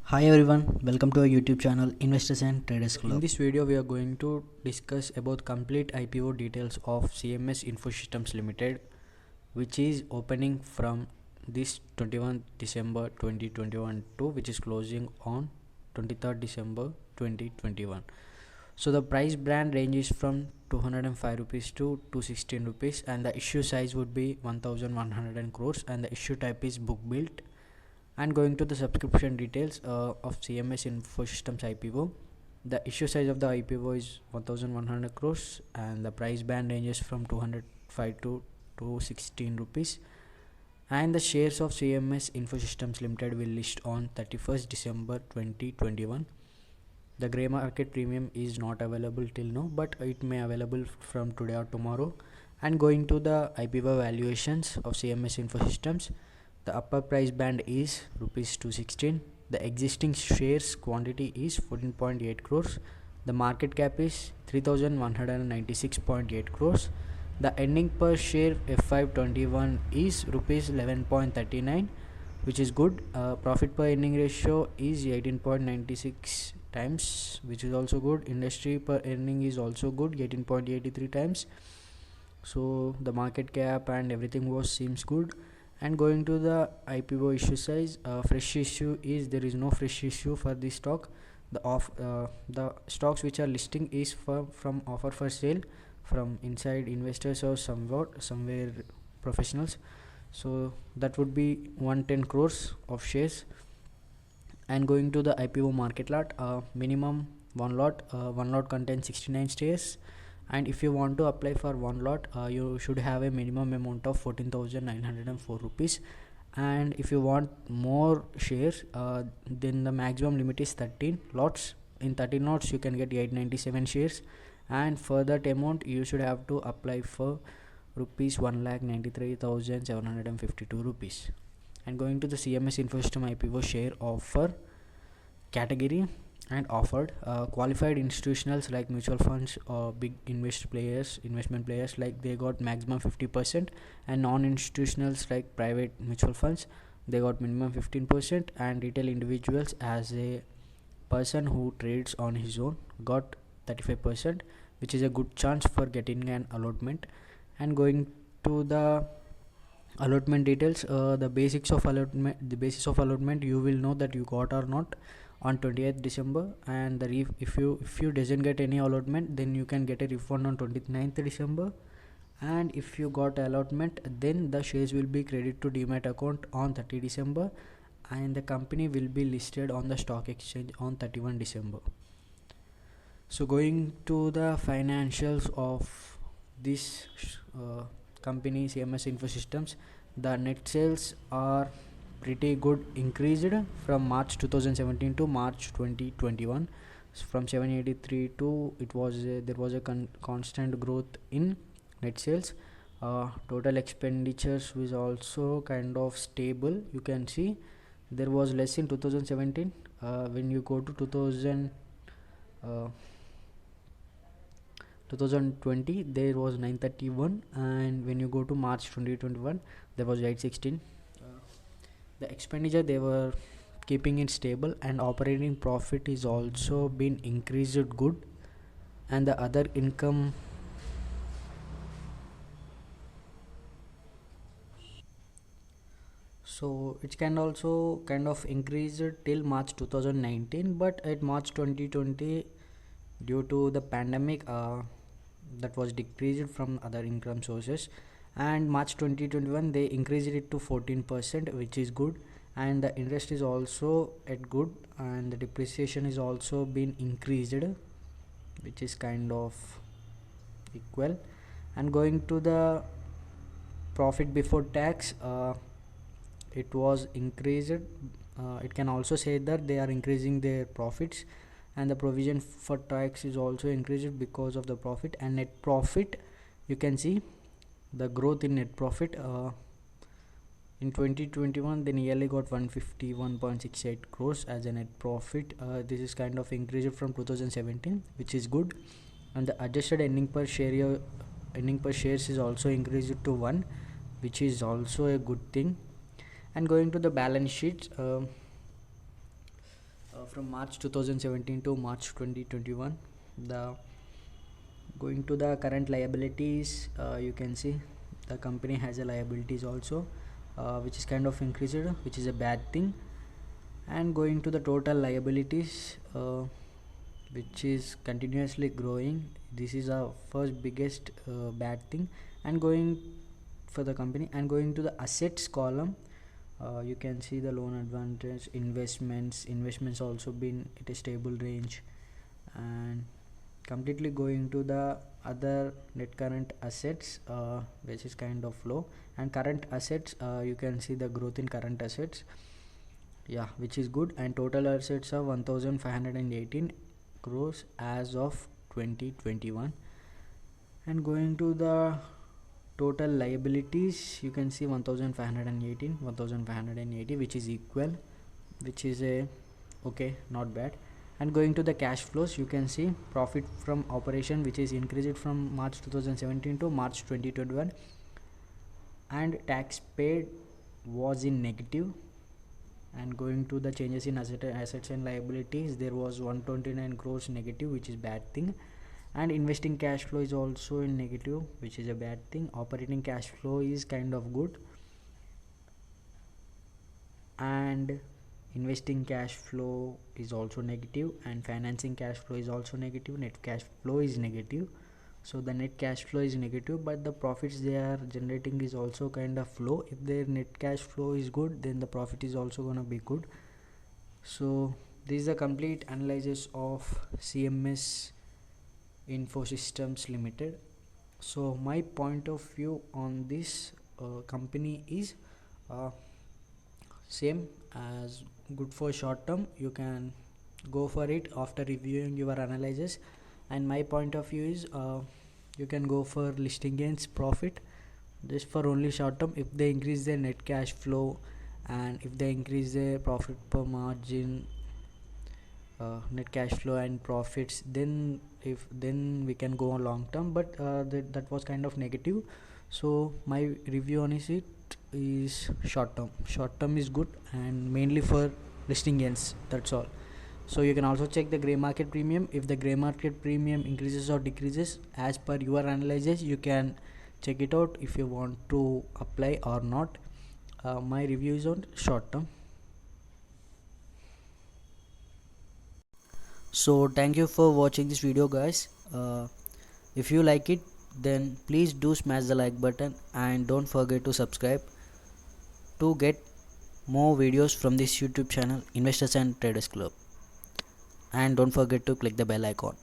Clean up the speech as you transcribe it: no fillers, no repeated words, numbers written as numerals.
Hi everyone, welcome to our YouTube channel Investors and Traders Club. In this video, we are going to discuss about complete IPO details of CMS Infosystems Limited, which is opening from this 21st December 2021 to which is closing on 23rd December 2021. So the price brand ranges from 205 rupees to 216 rupees, and the issue size would be 1100 crores, and the issue type is book built. And going to the subscription details of CMS Infosystems IPO, the issue size of the IPO is 1100 crores, and the price band ranges from 205 to 216 rupees. And the shares of CMS Infosystems Limited will list on 31st December 2021. The grey market premium is not available till now, but it may available from today or tomorrow. And going to the IPO valuations of CMS Infosystems, the upper price band is rupees 216. The existing shares quantity is 14.8 crores. The market cap is 3196.8 crores. The ending per share F521 is rupees 11.39, which is good. Profit per earning ratio is 18.96 times, which is also good. Industry per earning is also good, 18.83 times. So the market cap and everything was seems good. And going to the IPO issue size, fresh issue is there is no fresh issue for this stock. The stocks which are listing is from offer for sale from inside investors or somewhere professionals. So that would be 110 crores of shares. And going to the IPO market lot, minimum one lot contains 69 shares, and if you want to apply for one lot, you should have a minimum amount of 14,904 rupees. And if you want more shares, then the maximum limit is 13 lots. In 13 lots you can get 897 shares, and for that amount you should have to apply for rupees 1,93,752 rupees. And going to the CMS Infosystem IPO share offer category and offered, qualified institutionals like mutual funds or big investment players, like they got maximum 50%, and non-institutionals like private mutual funds, they got minimum 15%, and retail individuals as a person who trades on his own got 35%, which is a good chance for getting an allotment. And going to the allotment details, the basis of allotment you will know that you got or not on 20th December, and if you doesn't get any allotment, then you can get a refund on 29th December. And if you got allotment, then the shares will be credited to demat account on 30 December, and the company will be listed on the stock exchange on 31 December. So going to the financials of this company CMS Infosystems, the net sales are pretty good, increased from March 2017 to March 2021, from 783 to it was there was a constant growth in net sales. Total expenditures was also kind of stable. You can see there was less in 2017. When you go to 2020, there was 931, and when you go to March 2021, there was 816. The expenditure they were keeping it stable, and operating profit is also been increased good, and the other income so it can also kind of increase till March 2019, but at March 2020, due to the pandemic, that was decreased from other income sources. And March 2021 they increased it to 14%, which is good, and the interest is also at good, and the depreciation is also been increased, which is kind of equal. And going to the profit before tax, it was increased. It can also say that they are increasing their profits, and the provision for tax is also increased because of the profit. And net profit, you can see the growth in net profit. In 2021 they nearly got 151.68 crores as a net profit. This is kind of increased from 2017, which is good. And the adjusted earning per shares is also increased to 1, which is also a good thing. And going to the balance sheet, from March 2017 to March 2021. The going to the current liabilities, you can see the company has a liabilities also, which is kind of increased, which is a bad thing. And going to the total liabilities, which is continuously growing, this is our first biggest bad thing. And going for the company, and going to the assets column, you can see the loan advantage, investments also been at a stable range. And completely going to the other net current assets, which is kind of low. And current assets, you can see the growth in current assets, yeah, which is good. And total assets are 1518 crores as of 2021. And going to the total liabilities, you can see 1580, which is equal, which is a okay, not bad. And going to the cash flows, you can see profit from operation, which is increased from March 2017 to March 2021. And tax paid was in negative. And going to the changes in assets and liabilities, there was 129 crores negative, which is bad thing. And investing cash flow is also in negative, which is a bad thing. Operating cash flow is kind of good, and investing cash flow is also negative, and financing cash flow is also negative. Net cash flow is negative. So the net cash flow is negative, but the profits they are generating is also kind of low. If their net cash flow is good, then the profit is also gonna be good. So this is a complete analysis of CMS Infosystems Limited. So my point of view on this company is same as good for short term. You can go for it after reviewing your analysis. And my point of view is you can go for listing gains profit just for only short term. If they increase their net cash flow, and if they increase their profit per margin, net cash flow and profits, then we can go on long term. But that was kind of negative. So my review on it is short term is good, and mainly for listing gains, that's all. So you can also check the gray market premium. If the gray market premium increases or decreases as per your analysis, you can check it out if you want to apply or not. My review is on short term. So thank you for watching this video, guys. If you like it, then please do smash the like button, and don't forget to subscribe to get more videos from this YouTube channel, Investors and Traders Club. And don't forget to click the bell icon.